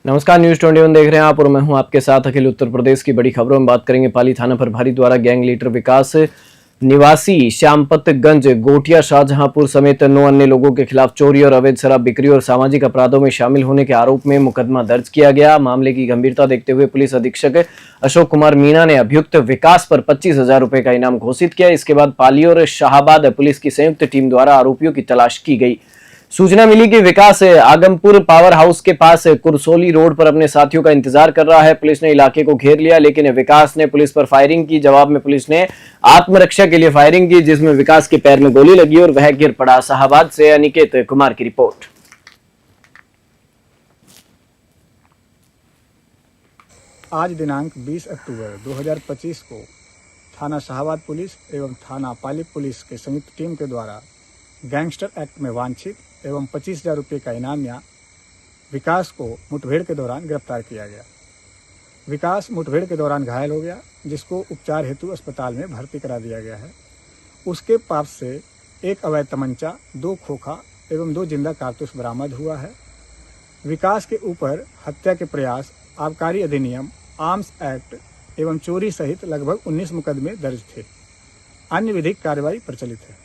नमस्कार, न्यूज 21 देख रहे हैं आप और मैं हूं आपके साथ अखिल। उत्तर प्रदेश की बड़ी खबरों में बात करेंगे। पाली थाना प्रभारी द्वारा गैंग लीडर विकास निवासी श्यामपतगंज गोटिया शाहजहांपुर समेत 9 अन्य लोगों के खिलाफ चोरी और अवैध शराब बिक्री और सामाजिक अपराधों में शामिल होने के आरोप में मुकदमा दर्ज किया गया। मामले की गंभीरता देखते हुए पुलिस अधीक्षक अशोक कुमार मीणा ने अभियुक्त विकास पर 25,000 रुपए का इनाम घोषित किया। इसके बाद पाली और शाहाबाद पुलिस की संयुक्त टीम द्वारा आरोपियों की तलाश की गई। सूचना मिली कि विकास आगमपुर पावर हाउस के पास कुरसोली रोड पर अपने साथियों का इंतजार कर रहा है। पुलिस ने इलाके को घेर लिया, लेकिन विकास ने पुलिस पर फायरिंग की। जवाब में पुलिस ने आत्मरक्षा के लिए फायरिंग की, जिसमें विकास के पैर में गोली लगी और वह गिर पड़ा। शाहाबाद से अनिकेत कुमार की रिपोर्ट। आज दिनांक 20 अक्टूबर 2025 को थाना शाहाबाद पुलिस एवं थाना पाली पुलिस के संयुक्त टीम के द्वारा गैंगस्टर एक्ट में वांछित एवं 25,000 रुपये का इनामिया विकास को मुठभेड़ के दौरान गिरफ्तार किया गया। विकास मुठभेड़ के दौरान घायल हो गया, जिसको उपचार हेतु अस्पताल में भर्ती करा दिया गया है। उसके पास से एक अवैध तमंचा, 2 खोखा एवं 2 जिंदा कारतूस बरामद हुआ है। विकास के ऊपर हत्या के प्रयास, आबकारी अधिनियम, आर्म्स एक्ट एवं चोरी सहित लगभग 19 मुकदमे दर्ज थे। अन्य विधिक कार्रवाई प्रचलित है।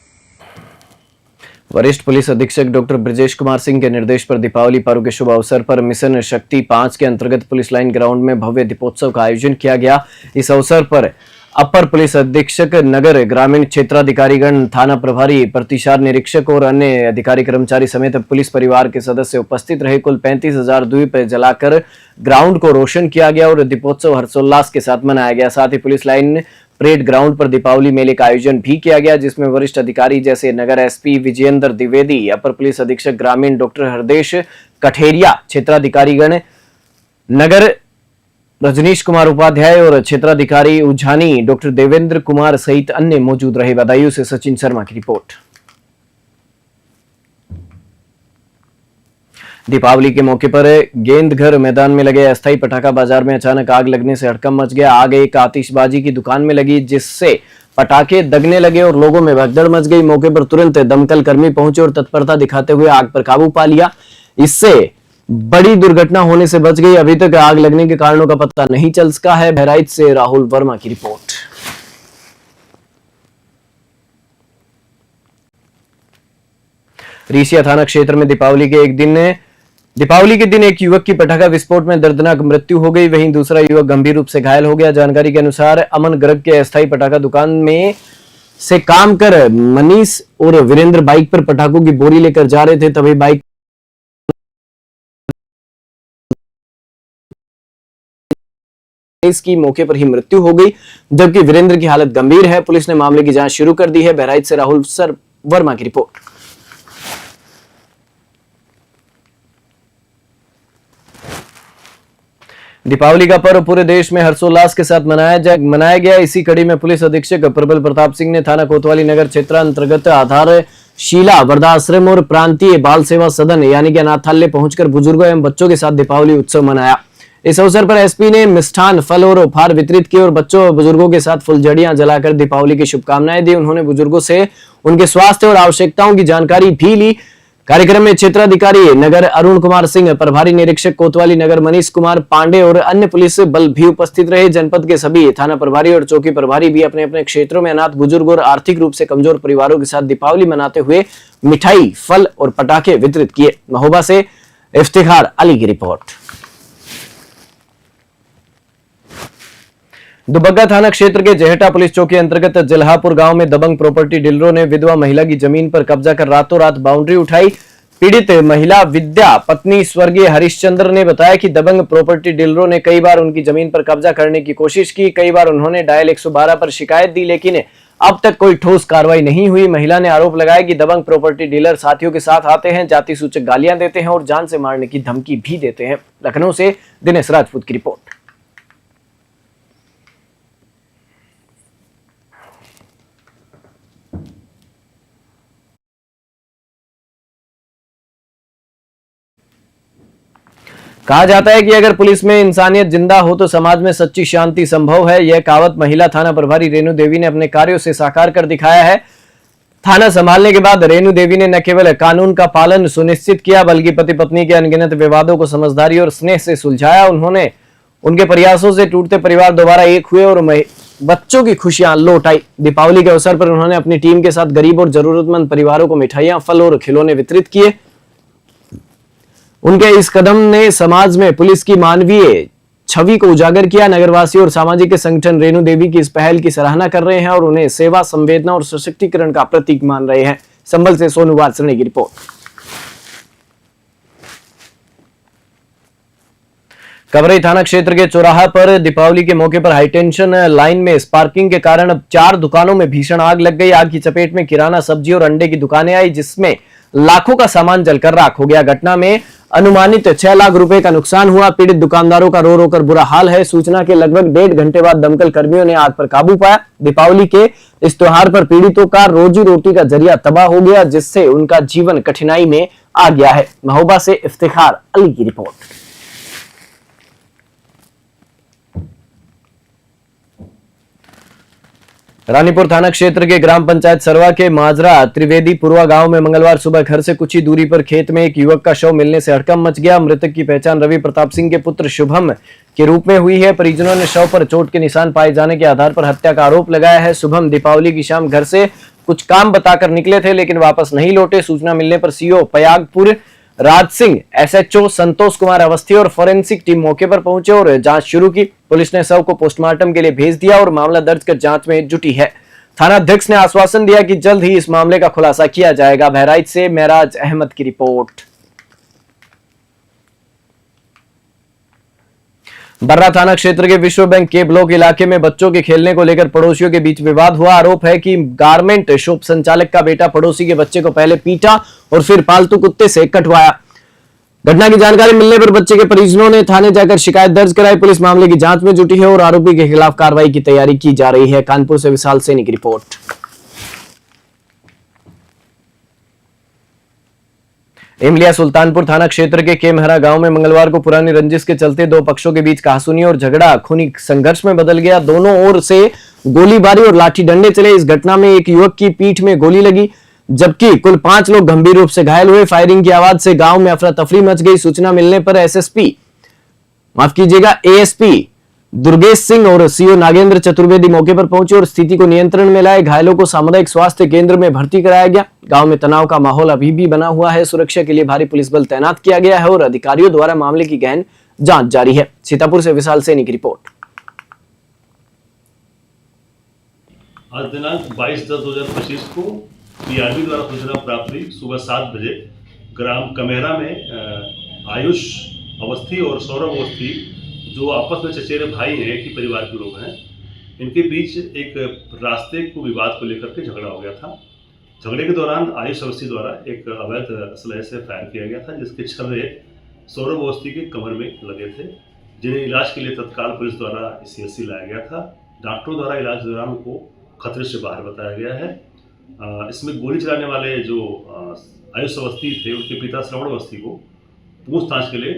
वरिष्ठ पुलिस अधीक्षक डॉक्टर ब्रजेश कुमार सिंह के निर्देश पर दीपावली पर्व के शुभ अवसर पर मिशन शक्ति 5 के अंतर्गत पुलिस लाइन ग्राउंड में भव्य दीपोत्सव का आयोजन किया गया। इस अवसर पर अपर पुलिस अधीक्षक नगर, ग्रामीण क्षेत्राधिकारीगण, थाना प्रभारी, प्रतिसार निरीक्षक और अन्य अधिकारी कर्मचारी समेत पुलिस परिवार के सदस्य उपस्थित रहे। कुल 35,000 द्वीप जलाकर ग्राउंड को रोशन किया गया और दीपोत्सव हर्षोल्लास के साथ मनाया गया। साथ ही पुलिस लाइन परेड ग्राउंड पर दीपावली मेले का आयोजन भी किया गया, जिसमें वरिष्ठ अधिकारी जैसे नगर एसपी विजयेंद्र द्विवेदी, अपर पुलिस अधीक्षक ग्रामीण डॉक्टर हरदेश कठेरिया, क्षेत्राधिकारीगण नगर रजनीश कुमार उपाध्याय और क्षेत्राधिकारी उझानी डॉक्टर देवेंद्र कुमार सहित अन्य मौजूद रहे। बदायूं से सचिन शर्मा की रिपोर्ट। दीपावली के मौके पर गेंदघर मैदान में लगे अस्थायी पटाखा बाजार में अचानक आग लगने से हड़कंप मच गया। आग एक आतिशबाजी की दुकान में लगी, जिससे पटाखे दगने लगे और लोगों में भगदड़ मच गई। मौके पर तुरंत दमकल कर्मी पहुंचे और तत्परता दिखाते हुए आग पर काबू पा लिया। इससे बड़ी दुर्घटना होने से बच गई। अभी तक आग लगने के कारणों का पता नहीं चल सका है। बहराइच से राहुल वर्मा की रिपोर्ट। रीसिया थाना क्षेत्र में दीपावली के दिन एक युवक की पटाखा विस्फोट में दर्दनाक मृत्यु हो गई। वहीं दूसरा युवक गंभीर रूप से घायल हो गया। जानकारी के अनुसार अमन गर्ग के अस्थायी पटाखा दुकान में से काम कर मनीष और वीरेंद्र बाइक पर पटाखों की बोरी लेकर जा रहे थे। तभी बाइक की मौके पर ही मृत्यु हो गई, जबकि वीरेंद्र की हालत गंभीर है। पुलिस ने मामले की जांच शुरू कर दी है। बहराइच से राहुल वर्मा की रिपोर्ट। दीपावली का पर्व पूरे देश में हर्षोल्लास के साथ मनाया गया। इसी कड़ी में पुलिस अधीक्षक प्रबल प्रताप सिंह ने थाना कोतवाली नगर क्षेत्र अंतर्गत आधारशिला वृद्धाश्रम और प्रांतीय बाल सेवा सदन यानी कि अनाथालय पहुंचकर बुजुर्गों एवं बच्चों के साथ दीपावली उत्सव मनाया। इस अवसर पर एसपी ने मिष्ठान, फल और उपहार वितरित किए और बच्चों बुजुर्गों के साथ फुलझड़ियां जलाकर दीपावली की शुभकामनाएं दी। उन्होंने बुजुर्गों से उनके स्वास्थ्य और आवश्यकताओं की जानकारी भी ली। कार्यक्रम में क्षेत्राधिकारी नगर अरुण कुमार सिंह, प्रभारी निरीक्षक कोतवाली नगर मनीष कुमार पांडे और अन्य पुलिस बल भी उपस्थित रहे। जनपद के सभी थाना प्रभारी और चौकी प्रभारी भी अपने अपने क्षेत्रों में अनाथ, बुजुर्ग और आर्थिक रूप से कमजोर परिवारों के साथ दीपावली मनाते हुए मिठाई, फल और पटाखे वितरित किए। महोबा से इफ्तिखार अली की रिपोर्ट। दुबग्गा थाना क्षेत्र के जहेटा पुलिस चौकी अंतर्गत जल्हापुर गांव में दबंग प्रॉपर्टी डीलरों ने विधवा महिला की जमीन पर कब्जा कर रातों रात बाउंड्री उठाई। पीड़ित महिला विद्या पत्नी स्वर्गीय हरिश्चंद्र ने बताया कि दबंग प्रॉपर्टी डीलरों ने कई बार उनकी जमीन पर कब्जा करने की कोशिश की। कई बार उन्होंने डायल 112 पर शिकायत दी, लेकिन अब तक कोई ठोस कार्रवाई नहीं हुई। महिला ने आरोप लगाया कि दबंग प्रॉपर्टी डीलर साथियों के साथ आते हैं, जाति सूचक गालियां देते हैं और जान से मारने की धमकी भी देते हैं। लखनऊ से दिनेश राजपूत की रिपोर्ट। कहा जाता है कि अगर पुलिस में इंसानियत जिंदा हो तो समाज में सच्ची शांति संभव है। यह कहावत महिला थाना प्रभारी रेणु देवी ने अपने कार्यों से साकार कर दिखाया है। थाना संभालने के बाद रेणु देवी ने न केवल कानून का पालन सुनिश्चित किया बल्कि पति पत्नी के अनगिनत विवादों को समझदारी और स्नेह से सुलझाया। उन्होंने उनके प्रयासों से टूटते परिवार दोबारा एक हुए और बच्चों की खुशियां लौट आई। दीपावली के अवसर पर उन्होंने अपनी टीम के साथ गरीब और जरूरतमंद परिवारों को मिठाइयां, फल और खिलौने वितरित किए। उनके इस कदम ने समाज में पुलिस की मानवीय छवि को उजागर किया। नगरवासी और सामाजिक संगठन रेणु देवी की इस पहल की सराहना कर रहे हैं और उन्हें सेवा, संवेदना और सशक्तिकरण का प्रतीक मान रहे हैं। संभल से सोनू वात्सने की रिपोर्ट। कवरई थाना क्षेत्र के चौराहा पर दीपावली के मौके पर हाईटेंशन लाइन में स्पार्किंग के कारण अब 4 दुकानों में भीषण आग लग गई। आग की चपेट में किराना, सब्जी और अंडे की दुकानें आई, जिसमें लाखों का सामान जलकर राख हो गया। घटना में अनुमानित 6 लाख रुपए का नुकसान हुआ। पीड़ित दुकानदारों का रो रो कर बुरा हाल है। सूचना के लगभग 1.5 घंटे बाद दमकल कर्मियों ने आग पर काबू पाया। दीपावली के इस त्योहार पर पीड़ितों का रोजी रोटी का जरिया तबाह हो गया, जिससे उनका जीवन कठिनाई में आ गया है। महोबा से इफ्तिखार अली की रिपोर्ट। रानीपुर थाना क्षेत्र के ग्राम पंचायत सरवा के माजरा त्रिवेदी पुरवा गांव में मंगलवार सुबह घर से कुछ ही दूरी पर खेत में एक युवक का शव मिलने से हड़कंप मच गया। मृतक की पहचान रवि प्रताप सिंह के पुत्र शुभम के रूप में हुई है। परिजनों ने शव पर चोट के निशान पाए जाने के आधार पर हत्या का आरोप लगाया है। शुभम दीपावली की शाम घर से कुछ काम बताकर निकले थे, लेकिन वापस नहीं लौटे। सूचना मिलने पर सीओ पयागपुर राज सिंह, एसएचओ संतोष कुमार अवस्थी और फोरेंसिक टीम मौके पर पहुंचे और जांच शुरू की। पुलिस ने शव को पोस्टमार्टम के लिए भेज दिया और मामला दर्ज कर जांच में जुटी है। थाना अध्यक्ष ने आश्वासन दिया कि जल्द ही इस मामले का खुलासा किया जाएगा। बहराइच से महराज अहमद की रिपोर्ट। बर्रा थाना क्षेत्र के विश्व बैंक के ब्लॉक इलाके में बच्चों के खेलने को लेकर पड़ोसियों के बीच विवाद हुआ। आरोप है कि गारमेंट शॉप संचालक का बेटा पड़ोसी के बच्चे को पहले पीटा और फिर पालतू कुत्ते से कटवाया। घटना की जानकारी मिलने पर बच्चे के परिजनों ने थाने जाकर शिकायत दर्ज कराई। पुलिस मामले की जांच में जुटी है और आरोपी के खिलाफ कार्रवाई की तैयारी की जा रही है। कानपुर से विशाल सैनी की रिपोर्ट। इमलिया सुल्तानपुर थाना क्षेत्र के केमहरा गांव में मंगलवार को पुरानी रंजिश के चलते 2 पक्षों के बीच कहासुनी और झगड़ा खूनी संघर्ष में बदल गया। दोनों ओर से गोलीबारी और लाठी डंडे चले। इस घटना में एक युवक की पीठ में गोली लगी, जबकि कुल 5 लोग गंभीर रूप से घायल हुए। फायरिंग की आवाज से गांव में अफरा तफरी मच गई। सूचना मिलने पर एएसपी दुर्गेश सिंह और सीओ नागेंद्र चतुर्वेदी मौके पर पहुंचे और स्थिति को नियंत्रण में लाए। घायलों को सामुदायिक स्वास्थ्य केंद्र में भर्ती कराया गया। गांव में तनाव का माहौल अभी भी बना हुआ है। सुरक्षा के लिए भारी पुलिस बल तैनात किया गया है और अधिकारियों द्वारा मामले की गहन जांच जारी है। सीतापुर से विशाल सैनी की रिपोर्ट। आज दिनांक 22/10/2025 को पीआरबी द्वारा सूचना प्राप्त हुई। सुबह 7 बजे ग्राम कमेरा में आयुष अवस्थी और सौरभ अवस्थी, जो आपस में चचेरे भाई हैं, एक ही परिवार के लोग हैं, इनके बीच एक रास्ते को विवाद को लेकर के झगड़ा हो गया था। झगड़े के दौरान आयुष अवस्थी द्वारा एक अवैध असलहे से फायर किया गया था, जिसके छर्रे सौरभ अवस्थी के कमर में लगे थे, जिन्हें इलाज के लिए तत्काल पुलिस द्वारा सीएचसी लाया गया था। डॉक्टरों द्वारा इलाज के दौरान उनको खतरे से बाहर बताया गया है। इसमें गोली चलाने वाले जो आयुष अवस्थी थे, उनके पिता श्रवण अवस्थी को पूछताछ के लिए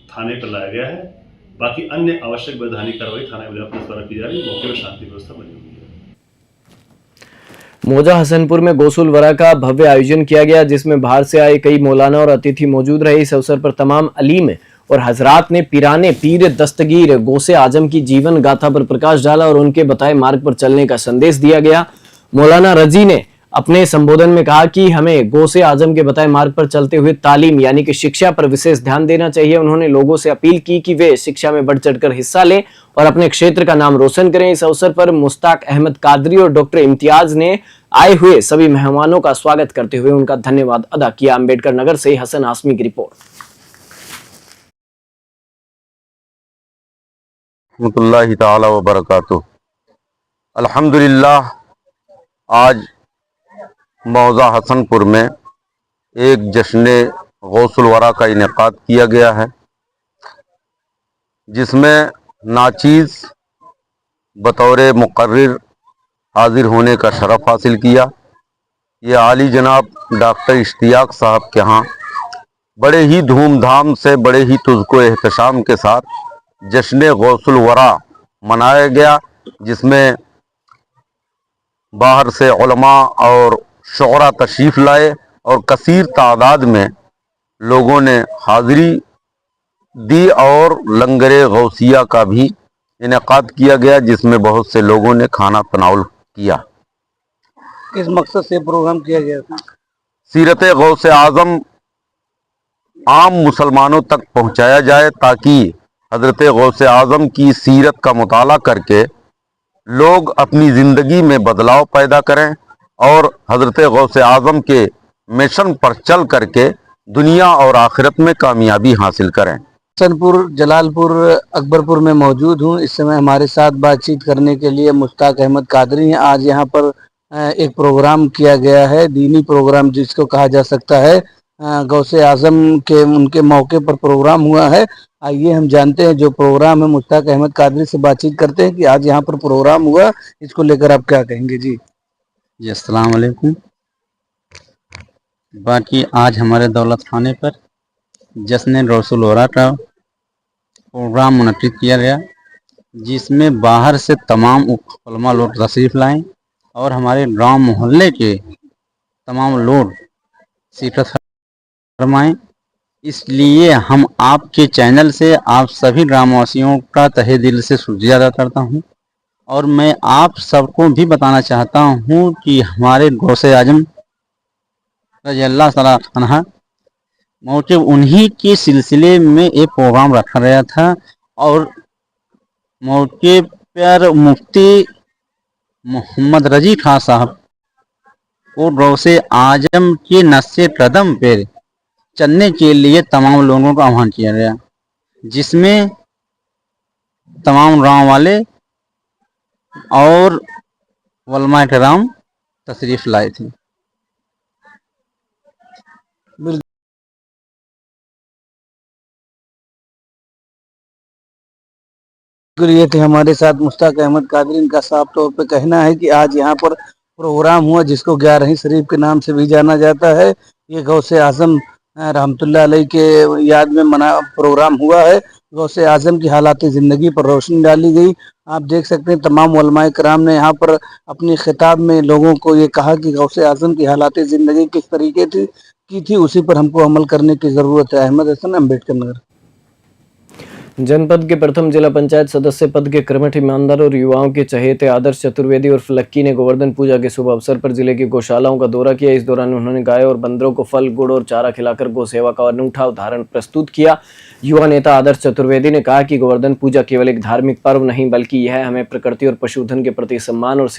थाने पर लाया गया है। बाकी अन्य आवश्यक वैधानिक कार्रवाई थाना पुलिस द्वारा की जा रही है। मौके पर शांति व्यवस्था बनी हुई है। मौजा हसनपुर में गोसुल वरा का भव्य आयोजन किया गया, जिसमें बाहर से आए कई मौलाना और अतिथि मौजूद रहे। इस अवसर पर तमाम अलीम और हजरात ने पीराने पीर दस्तगीर गौसे आजम की जीवन गाथा पर प्रकाश डाला और उनके बताए मार्ग पर चलने का संदेश दिया गया। मौलाना रजी ने अपने संबोधन में कहा कि हमें गौसे आजम के बताए मार्ग पर चलते हुए तालीम यानी कि शिक्षा पर विशेष ध्यान देना चाहिए। उन्होंने लोगों से अपील की कि वे शिक्षा में बढ़ चढ़कर हिस्सा लें और अपने क्षेत्र का नाम रोशन करें। इस अवसर पर मुश्ताक अहमद कादरी और डॉक्टर इम्तियाज ने आए हुए सभी मेहमानों का स्वागत करते हुए उनका धन्यवाद अदा किया। अम्बेडकर नगर से हसन आसमी की रिपोर्ट। रहमतुल्लाहि ताला व बरकातुहू। अल्हम्दुलिल्लाह, आज मौजा हसनपुर में एक जश्न गौसुल वरा का इनेकाद किया गया है, जिसमें नाचीज़ बतौर मुकर्रिर हाजिर होने का शरफ़ हासिल किया। ये आली जनाब डॉक्टर इश्तियाक साहब के यहाँ बड़े ही धूमधाम से, बड़े ही तुझको एहतशाम के साथ जश्न गौसुल वरा मनाया गया, जिसमें बाहर से उलमा और शुअरा तशरीफ़ लाए और कसीर तादाद में लोगों ने हाज़िरी दी और लंगरे गौसिया का भी इनेकाद किया गया, जिसमें बहुत से लोगों ने खाना तनाउल किया। किस मकसद से प्रोग्राम किया गया था? सीरत गौसे आज़म आम मुसलमानों तक पहुंचाया जाए, ताकि हज़रत गौसे आज़म की सीरत का मुताला करके लोग अपनी ज़िंदगी में बदलाव पैदा करें और हज़रत गौसे आज़म के मिशन पर चल करके दुनिया और आखिरत में कामयाबी हासिल करें। हसनपुर, जलालपुर, अकबरपुर में मौजूद हूँ। इस समय हमारे साथ बातचीत करने के लिए मुश्ताक अहमद कादरी हैं। आज यहाँ पर एक प्रोग्राम किया गया है, दीनी प्रोग्राम जिसको कहा जा सकता है। गौसे आज़म के उनके मौके पर प्रोग्राम हुआ है। आइए हम जानते हैं जो प्रोग्राम है, मुश्ताक अहमद कादरी से बातचीत करते हैं कि आज यहाँ पर प्रोग्राम हुआ, इसको लेकर आप क्या कहेंगे? जी जी, अस्सलाम वालेकुम। बाकी आज हमारे दौलत खाने पर जश्न रसूल वरा का प्रोग्राम मुनक्किद किया गया, जिसमें बाहर से तमाम उलमा लोग तशरीफ़ लाएँ और हमारे गांव मोहल्ले के तमाम लोग शिरकत फरमाएँ। इसलिए हम आपके चैनल से आप सभी ग्रामवासियों का तहे दिल से शुक्रिया अदा करता हूँ और मैं आप सबको भी बताना चाहता हूँ कि हमारे गौसे आजम रज़ियल्लाहु तआला अन्हा मौके उन्हीं के सिलसिले में एक प्रोग्राम रखा गया था और मौके पर मुफ्ती मोहम्मद रजी खां साहब को गौसे आजम के नक्शे कदम पर चलने के लिए तमाम लोगों का आह्वान किया गया, जिसमें तमाम गाँव वाले और उलमा किराम तशरीफ़ लाए थे। ये थे हमारे साथ मुश्ताक अहमद कादरी। इनका साफ तौर पे कहना है कि आज यहाँ पर प्रोग्राम हुआ जिसको 11वीं शरीफ के नाम से भी जाना जाता है। ये गौसे आज़म रहमतुल्लाह अलैह के याद में मना प्रोग्राम हुआ है। गौसे आज़म की हालात ज़िंदगी पर रोशनी डाली गई। आप देख सकते हैं तमाम उलमाए कराम ने यहाँ पर अपने खिताब में लोगों को ये कहा कि गौसे आज़म की हालात ज़िंदगी किस तरीके की थी, उसी पर हमको अमल करने की ज़रूरत है। अहमद हसन, अम्बेडकर नगर। जनपद के प्रथम जिला पंचायत सदस्य पद के कर्मठ, ईमानदार और युवाओं के चहेते आदर्श चतुर्वेदी और फलक्की ने गोवर्धन पूजा के शुभ अवसर पर जिले की गौशालाओं का दौरा किया। इस दौरान उन्होंने गाय और बंदरों को फल, गुड़ और चारा खिलाकर गौ सेवा का अनूठा उदाहरण प्रस्तुत किया। युवा नेता आदर्श चतुर्वेदी ने कहा कि गोवर्धन पूजा केवल एक धार्मिक पर्व नहीं, बल्कि यह हमें प्रकृति और पशुधन के प्रति सम्मान और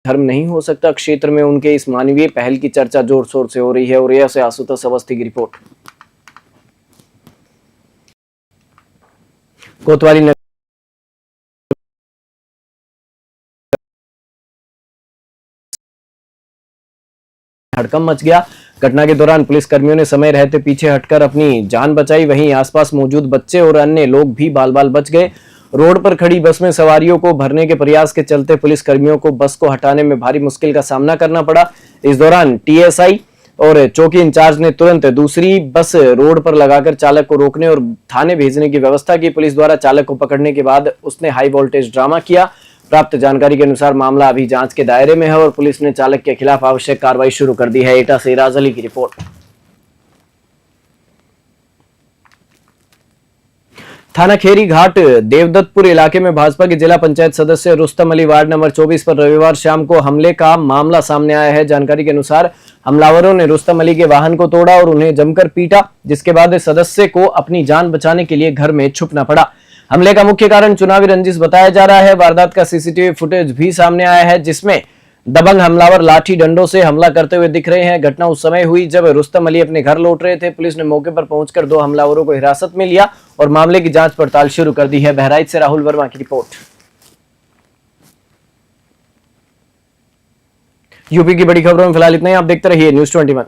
धर्म नहीं हो सकता। क्षेत्र में उनके इस मानवीय पहल की चर्चा जोर शोर से हो रही है। और यह से आशुतोष अवस्थी की रिपोर्ट। कोतवाली नगर हड़कंप मच गया। घटना के दौरान पुलिस कर्मियों ने समय रहते पीछे हटकर अपनी जान बचाई। वहीं आसपास मौजूद बच्चे और अन्य लोग भी बाल बाल बच गए। रोड पर खड़ी बस में सवारियों को भरने के प्रयास के चलते पुलिस कर्मियों को बस को हटाने में भारी मुश्किल का सामना करना पड़ा। इस दौरान टीएसआई और चौकी इंचार्ज ने तुरंत दूसरी बस रोड पर लगाकर चालक को रोकने और थाने भेजने की व्यवस्था की। पुलिस द्वारा चालक को पकड़ने के बाद उसने हाई वोल्टेज ड्रामा किया। प्राप्त जानकारी के अनुसार मामला अभी जांच के दायरे में है और पुलिस ने चालक के खिलाफ आवश्यक कार्रवाई शुरू कर दी है। एटा से इराज अली की रिपोर्ट। थाना खेरी घाट देवदत्तपुर इलाके में भाजपा के जिला पंचायत सदस्य रुस्तम अली वार्ड नंबर 24 पर रविवार शाम को हमले का मामला सामने आया है। जानकारी के अनुसार हमलावरों ने रुस्तम अली के वाहन को तोड़ा और उन्हें जमकर पीटा, जिसके बाद सदस्य को अपनी जान बचाने के लिए घर में छुपना पड़ा। हमले का मुख्य कारण चुनावी रंजिश बताया जा रहा है। वारदात का सीसीटीवी फुटेज भी सामने आया है, जिसमें दबंग हमलावर लाठी डंडों से हमला करते हुए दिख रहे हैं। घटना उस समय हुई जब रुस्तम अली अपने घर लौट रहे थे। पुलिस ने मौके पर पहुंचकर 2 हमलावरों को हिरासत में लिया और मामले की जांच पड़ताल शुरू कर दी है। बहराइच से राहुल वर्मा की रिपोर्ट। यूपी की बड़ी खबरों में फिलहाल इतना ही। आप देखते रहिए News 21।